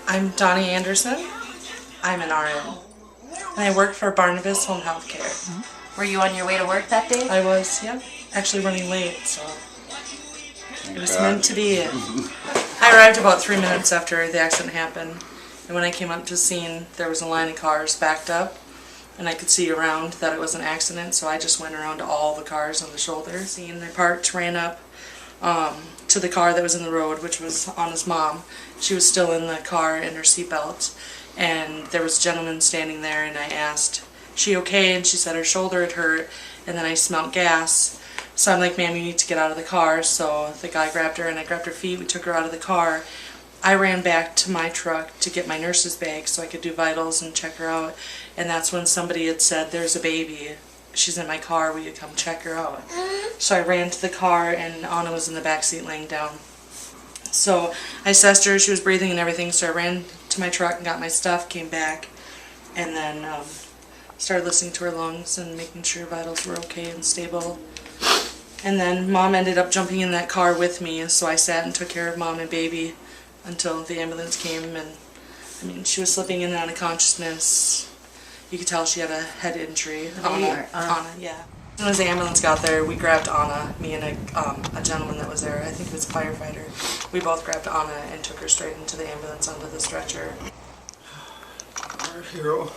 I'm Donnie Anderson. I'm an RN. And I work for Barnabas Home Health Care. Were you on your way to work that day? I was, yep, actually running late, so it was meant to be. I arrived about 3 minutes after the accident happened, and when I came up to the scene, there was a line of cars backed up, and I could see around that it was an accident, so I just went around to all the cars on the shoulder. Scene, I parked, ran up to the car that was in the road, which was Auna's mom. She was still in the car in her seatbelt, and there was a gentleman standing there, and I asked, "She okay?" And she said her shoulder had hurt, and then I smelled gas. So I'm like, "Ma'am, you need to get out of the car." So the guy grabbed her, and I grabbed her feet. We took her out of the car. I ran back to my truck to get my nurse's bag so I could do vitals and check her out, and that's when somebody had said, "There's a baby. She's in my car. Will you come check her out?" So I ran to the car, and Auna was in the back seat laying down. So I assessed her. She was breathing and everything, so I ran to my truck and got my stuff, came back, and then started listening to her lungs and making sure her vitals were okay and stable. And then Mom ended up jumping in that car with me, so I sat and took care of Mom and baby until the ambulance came. And I mean, she was slipping in and out of consciousness. You could tell she had a head injury. Auna, yeah. As soon as the ambulance got there, we grabbed Auna, me and a gentleman that was there. I think he was a firefighter. We both grabbed Auna and took her straight into the ambulance onto the stretcher. You're a hero.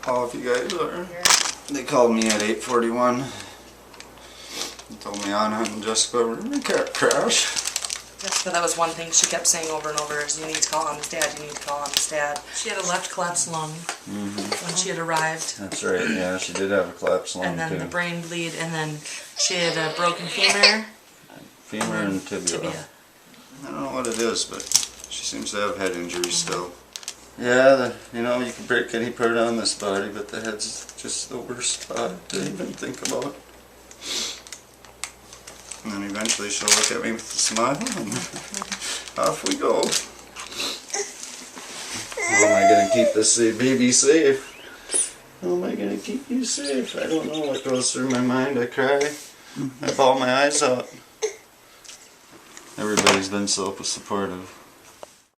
All of you guys are. They called me at 8:41. They told me Auna and Jessica were in a car crash. Jessica, that was one thing she kept saying over and over is, "You need to call Auna's dad, you need to call Auna's dad." She had a left collapsed lung when she had arrived. That's right, yeah, she did have a collapsed lung And then too. the brain bleed, and then she had a broken femur. Femur and tibia. I don't know what it is, but she seems to have head injuries still. Yeah, you know, you can break any part on this body, but the head's just the worst spot to even think about. And then eventually she'll look at me with a smile, and off we go. How am I going to keep this baby safe? How am I going to keep you safe? I don't know what goes through my mind. I cry. I bawl my eyes out. Everybody's been so supportive.